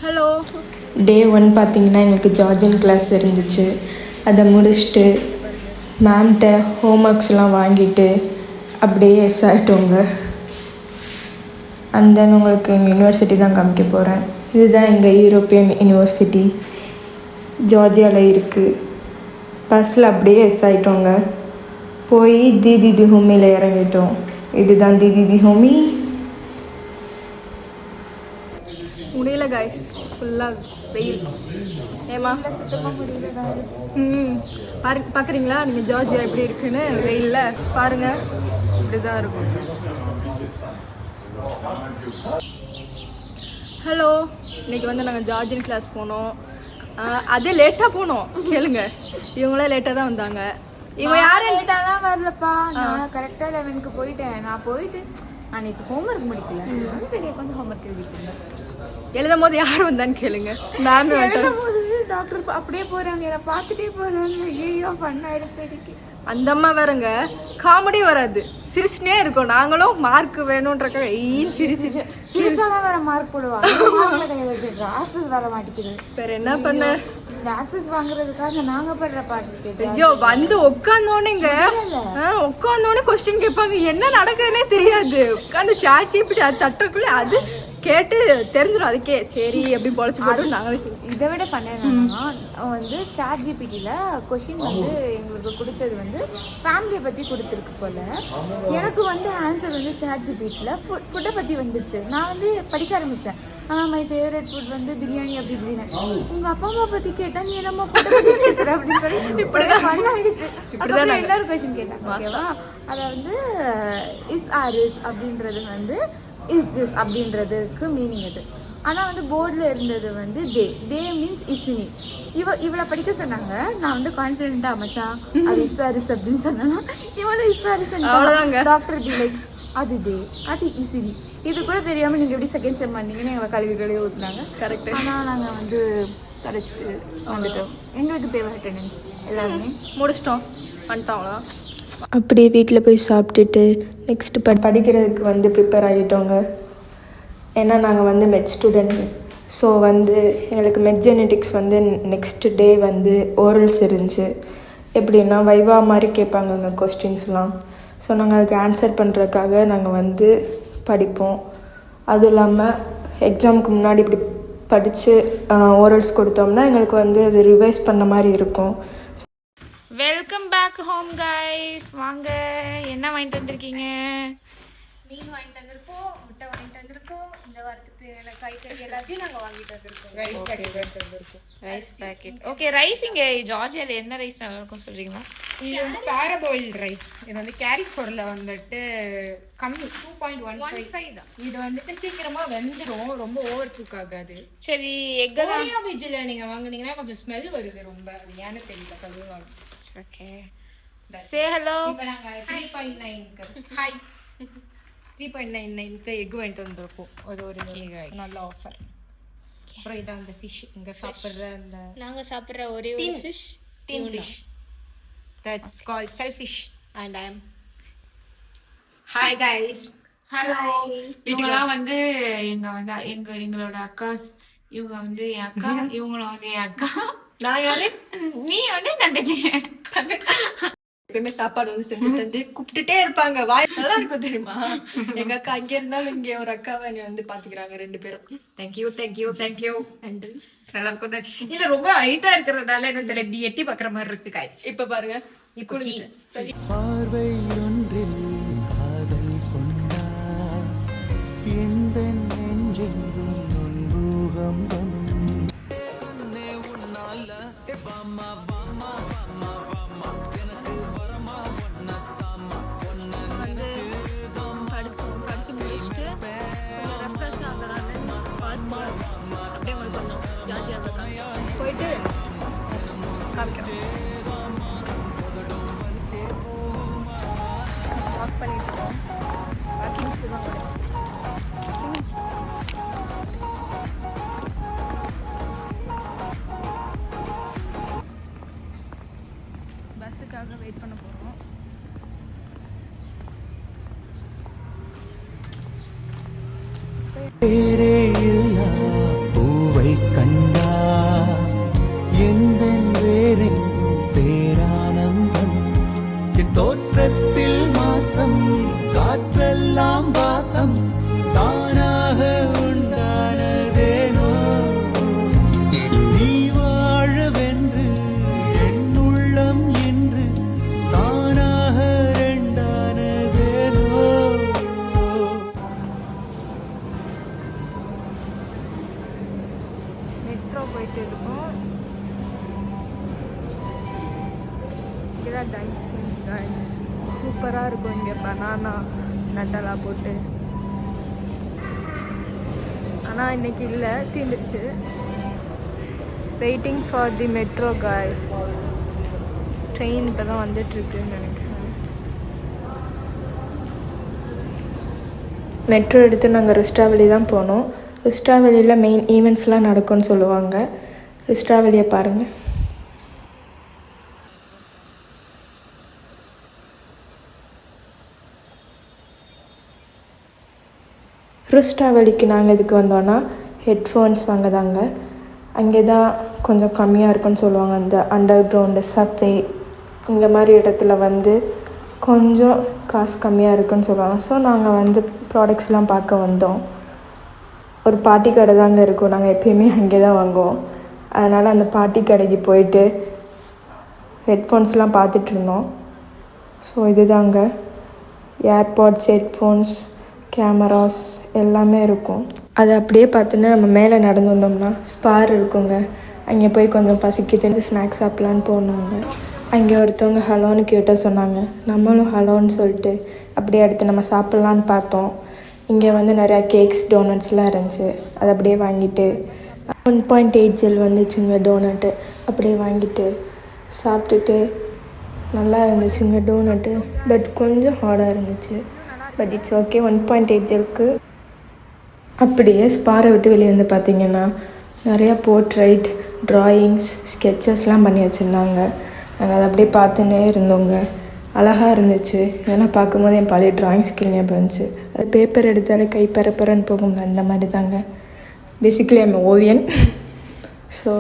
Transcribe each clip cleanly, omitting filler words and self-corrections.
Hello. டே 1 பார்த்திங்கன்னா எங்களுக்கு Georgian class இருந்துச்சு. அதை முடிச்சுட்டு மேம்கிட்ட ஹோம்ஒர்க்ஸ்லாம் வாங்கிட்டு அப்படியே எஸ் ஆகிட்டோங்க. அண்ட் தென் உங்களுக்கு எங்கள் யூனிவர்சிட்டி தான் காமிக்க போகிறேன். இதுதான் எங்கள் யூரோப்பியன் யூனிவர்சிட்டி ஜார்ஜியாவில் இருக்குது. பஸ்ஸில் அப்படியே எஸ் ஆகிட்டோங்க. போய் தீதி தி ஹோமியில் இறங்கிட்டோம். இதுதான் தீதி தி ஹோமி. முடியல கைஸ், ஃபுல்லாக வெயில். ஏமா சுத்தமாக முடியல. பார்க்குறீங்களா நீங்கள் ஜார்ஜியா எப்படி இருக்குன்னு வெயிலில் பாருங்கள். இப்படி தான் இருக்கும். ஹலோ. இன்றைக்கி வந்து நாங்கள் ஜார்ஜியன் கிளாஸ் போனோம். அதே லேட்டாக போனோம். கேளுங்க, இவங்களே லேட்டாக தான் வந்தாங்க. இவங்க யாரும் லேட்டாலாம் வரலப்பா. நான் கரெக்டாக 11க்கு போயிட்டேன். நான் போயிட்டு அன்னைக்கு ஹோம்ஒர்க் முடிக்கல. வெளியே வந்து ஹோம்ஒர்க் எழுதிட்டேன். எழுதும் போது யார் வந்தான்னு கேளுங்க. மேம் எழுதும் போது டாக்டர் அப்படியே போகிறாங்க, என்னை பார்த்துட்டே போகிறாங்க. ஐயோ ஃபன் ஆகிடுச்சு. அந்த அம்மா வேறங்க காமெடி வராது, சிரிச்சுனே இருக்கும். நாங்களும் மார்க் வேணும்ன்றக்க சிரிச்சாதான் வேற மார்க் போடுவாங்க. ஆக்சஸ் வர மாட்டேங்குது. வேற என்ன பண்ண? ஆக்சஸ் வாங்குறதுக்காக நாங்க படுற பாட்டு. ஐயோ, வந்து உட்காந்தோடனேங்க உட்காந்தோடனே கொஸ்டின் கேட்பாங்க. என்ன நடக்குதுன்னே தெரியாது. உட்காந்து சாட்சி இப்படி அது தட்டக்குள்ள அது கேட்டு தெரிஞ்சிடும். அதுக்கே சரி எப்படி பொழைச்சி போட்டோம். நாங்களே இதை விட பண்ணேன்னா வந்து சாட் ஜிபிடியில் கொஷின் வந்து எங்களுக்கு கொடுத்தது வந்து ஃபேமிலியை பற்றி கொடுத்துருக்கு போல். எனக்கு வந்து ஆன்சர் வந்து சாட் ஜிபிடியில் ஃபுட்டை பற்றி வந்துச்சு. நான் வந்து படிக்க ஆரம்பித்தேன். மை ஃபேவரட் ஃபுட் வந்து பிரியாணி அப்படி இப்படின்னு. உங்கள் அப்பா அம்மா பற்றி கேட்டால் நீ நம்ம ஃபுட்டை பற்றி பேசுகிற அப்படின்னு சொல்லி இப்படிதான் ஃபன் ஆகிடுச்சு. இப்படிதான் இன்னொரு கொஷின் கேட்டேன். ஓகேவா? அதை வந்து இஸ் ஆர் இஸ் அப்படின்றது வந்து இஸ் திஸ் அப்படின்றதுக்கு மீனிங் அது. ஆனால் வந்து போர்டில் இருந்தது வந்து தே மீன்ஸ் இஸ்னி. இவளை படிக்க சொன்னாங்க. நான் வந்து கான்ஃபிடென்ட்டாக அமைச்சான் அது இஸ்ஸாரிஸ் அப்படின்னு சொன்னா. இவளை இஸ்ஸாரிஸ் டாக்டர் பி லைக் அது அது இஸ்னி. இது கூட தெரியாமல் நீங்கள் எப்படி செகண்ட் செம் பண்ணீங்கன்னு எங்களை கழுவி ஊற்றுனாங்க. கரெக்டு. ஆனால் நாங்கள் வந்து கடைச்சிட்டு வந்துட்டோம். எங்களுக்கு தேவை அட்டெண்டன்ஸ் எல்லாருமே முடிச்சிட்டோம், வந்துட்டோம். அவ்வளோதான். அப்படியே வீட்டில் போய் சாப்பிட்டுட்டு நெக்ஸ்ட்டு படிக்கிறதுக்கு வந்து ப்ரிப்பேர் ஆகிட்டோங்க. ஏன்னா நாங்கள் வந்து மெட் ஸ்டூடெண்ட். ஸோ வந்து எங்களுக்கு மெட் ஜெனட்டிக்ஸ் வந்து நெக்ஸ்ட் டே வந்து ஓரல்ஸ் இருந்துச்சு. எப்படின்னா வைவா மாதிரி கேட்பாங்கங்க கொஸ்டின்ஸ்லாம். ஸோ நாங்கள் அதுக்கு ஆன்சர் பண்ணுறதுக்காக நாங்கள் வந்து படிப்போம். அதுவும் இல்லாமல் எக்ஸாமுக்கு முன்னாடி இப்படி படித்து ஓரல்ஸ் கொடுத்தோம்னா எங்களுக்கு வந்து அது ரிவைஸ் பண்ண மாதிரி இருக்கும். Welcome back home guys. வாங்க, என்ன வாங்கிட்டு வந்திருக்கீங்க? மீன் வாங்கிட்டு வந்திருக்கோம், முட்டை வாங்கிட்டு வந்திருக்கோம். இந்த வாரத்துக்கு எனக்கு காய்கறி எல்லாத்தையும் நாங்கள் வாங்கிட்டு வந்திருக்கோம். ரைஸ் பேக்கெட் வாங்கிட்டு வந்திருக்கோம். Rice packet. ஓகே, ரைஸ் இங்கே ஜார்ஜியாவில் என்ன ரைஸ் நல்லா இருக்கும் சொல்கிறீங்களா? இது வந்து பாரபாயில் ரைஸ். இது வந்து கேரிஃபோரில் வந்துட்டு கம்மி 2.15 தான். இது வந்துட்டு சீக்கிரமா வெந்துடும், ரொம்ப ஓவர் குக் ஆகாது. சரி, எக்கெல்லாம் ஓரியோ வெஜ்ஜில் நீங்கள் வாங்குனீங்கன்னா கொஞ்சம் ஸ்மெல் வருது ரொம்ப. ஏன்னு தெரியல, கழுவாங்க. ஓகே, சே ஹலோ. இப்போ நாங்கள் 3.9க்கு ஹாய் 3.99க்கு எக் வாங்கிட்டு வந்திருக்கோம். அது ஒரு நல்ல ஆஃபர். அப்புறம் இதான் அந்த ஃபிஷ் இங்கே சாப்பிட்ற அந்த நாங்கள் சாப்பிட்ற ஒரே ஒரு fish, tin fish. That's called selfish and I am. Hi guys. Hello. இவங்கலாம் வந்து எங்களோட அக்காஸ். இவங்க வந்து என் அக்கா, இவங்களும் வந்து என் அக்கா. நான் யாரு? நீ வந்து தங்கச்சி. எப்பயுமே சாப்பாடு வந்து செஞ்சு தந்து கூப்பிட்டுட்டே இருப்பாங்க. வாய் நல்லா இருக்கும் தெரியுமா? எங்க அக்கா அங்கே இருந்தாலும் இங்கே ஒரு அக்காவை என்னை வந்து பாத்துக்கிறாங்க 2 பேரும். தேங்க்யூ. நல்லா இருக்கும். இல்ல ரொம்ப ஹைட்டா இருக்கிறதுனால எனக்கு தெரியல, இப்படி எட்டி பாக்குற மாதிரி இருக்கு guys. இப்ப பாருங்க, இப்போ பார்வை ஒன்றில் காதல் கொண்டா எந்த நெஞ்செங்கும் நொன்பூகம்பம் உன்னால வாமா வாமா வாமா வாமா எனக்கு வரமா ஒன்ன தாமா ஒன்ன நினைச்சு படிச்சு முடிச்சுட்டு ரெஃப்ரெஷ் ஆகலான்னு அப்படியே கொஞ்சம் ஜாலியாக போயிட்டு காமிக்கிறோம். வாக் பண்ணிட்டு இருக்கோம். வாக்கிங்ஸ் தான் பஸ்ஸுக்காக வெயிட் பண்ண போகிறோம். பேரே இல்லா பூவை கண்டா எந்த வேறெங்கும் பேரானந்தம் என் தோற்றத்தில் மாற்றம் காற்றெல்லாம் வாசம் தானாக உண்டானதேனோ நீ வாழவென்று என் உள்ளம் என்று தானாக ரெண்டானதேனோ மெட்ரோ போயிட்டு இருக்கோம். இங்கதான் டைனிங் கைஸ். சூப்பராக இருக்கும் இங்கே பனானா நட்டெல்லாம் போட்டு. ஆனால் இன்னைக்கு இல்லை, தீந்துருச்சு. Waiting for the metro guys. Train இப்போ தான் வந்துட்டுருக்குன்னு நினைக்கிறேன். மெட்ரோ எடுத்து நாங்கள் ரிஸ்டாவெளி தான் போனோம். ரிஸ்டாவெளியில் மெயின் ஈவெண்ட்ஸ்லாம் நடக்கும்னு சொல்லுவாங்க. ரிஸ்டாவெளியை பாருங்கள். ரிஸ்டாவெளிக்கு நாங்கள் இதுக்கு வந்தோன்னா ஹெட்ஃபோன்ஸ் வாங்கதாங்க. அங்கே தான் கொஞ்சம் கம்மியாக இருக்குன்னு சொல்லுவாங்க. அந்த அண்டர் கிரவுண்டு சப்வே இந்த மாதிரி இடத்துல வந்து கொஞ்சம் காசு கம்மியாக இருக்குன்னு சொல்லுவாங்க. ஸோ நாங்கள் வந்து ப்ராடக்ட்ஸ்லாம் பார்க்க வந்தோம். ஒரு பாட்டி கடை தாங்க இருக்கும். நாங்கள் எப்பயுமே அங்கே தான் வாங்குவோம். அதனால் அந்த பாட்டி கடைக்கு போயிட்டு ஹெட்ஃபோன்ஸ்லாம் பார்த்துட்ருந்தோம். ஸோ இது தாங்க ஏர்பாட்ஸ், ஹெட்ஃபோன்ஸ், கேமராஸ் எல்லாமே இருக்கும். அதை அப்படியே பார்த்துன்னு நம்ம மேலே நடந்து வந்தோம்னா ஸ்பார் இருக்குங்க. அங்கே போய் கொஞ்சம் பசிக்குது ஸ்நாக்ஸ் சாப்பிட்லான்னு போனாங்க. அங்கே ஒருத்தவங்க ஹலோன்னு கேட்ட சொன்னாங்க. நம்மளும் ஹலோன்னு சொல்லிட்டு அப்படியே அடுத்து நம்ம சாப்பிட்லான்னு பார்த்தோம். இங்கே வந்து நிறையா கேக்ஸ், டோனட்ஸ்லாம் இருந்துச்சு. அதை அப்படியே வாங்கிட்டு 1.8 ஜெல் வந்துச்சுங்க டோனட்டு. அப்படியே வாங்கிட்டு சாப்பிட்டுட்டு நல்லா இருந்துச்சுங்க டோனட்டு. பட் கொஞ்சம் ஹார்டாக இருந்துச்சு. But it's okay. 1.8 ஜெல்க்கு. அப்படியே ஸ்பாரை விட்டு வெளியே வந்து பார்த்திங்கன்னா நிறையா போர்ட்ரைட், ட்ராயிங்ஸ், ஸ்கெச்சஸ்லாம் பண்ணி வச்சுருந்தாங்க. நாங்கள் அதை அப்படியே பார்த்துன்னே இருந்தோங்க. அழகாக இருந்துச்சு. இதெல்லாம் பார்க்கும்போது என் பழைய ட்ராயிங் ஸ்கில் ஞாபகம் இருந்துச்சு. அது பேப்பர் எடுத்தாலே கை பரப்பரன்னு போகும்ல, அந்த மாதிரி தாங்க. பேசிக்கலி என் ஓவியன். ஸோ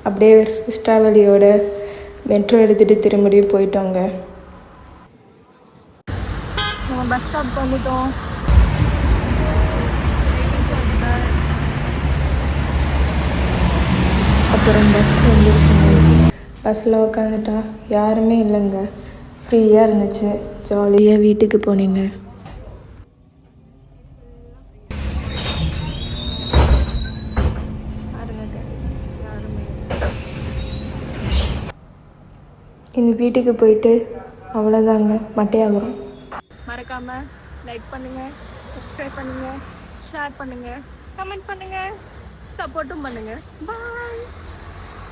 அப்படியே ரிஸ்டாவெளியோட மெட்ரோ எடுத்துகிட்டு திரும்பியும் போயிட்டோங்க. நம்ம பஸ் ஸ்டாப் வந்துட்டோம். அப்புறம் பஸ் வந்துருச்சுங்க. பஸ்ஸில் உட்காந்துட்டா யாருமே இல்லைங்க. ஃப்ரீயாக இருந்துச்சு. ஜாலியாக வீட்டுக்கு போனீங்க. இந்த வீட்டுக்கு போயிட்டு அவ்வளோதாங்க, மட்டையாகிறோம். மறக்காமல் லைக் பண்ணுங்கள், சப்ஸ்கிரைப் பண்ணுங்கள், ஷேர் பண்ணுங்கள், கமெண்ட் பண்ணுங்கள், சப்போர்ட்டும் பண்ணுங்கள். பாய்.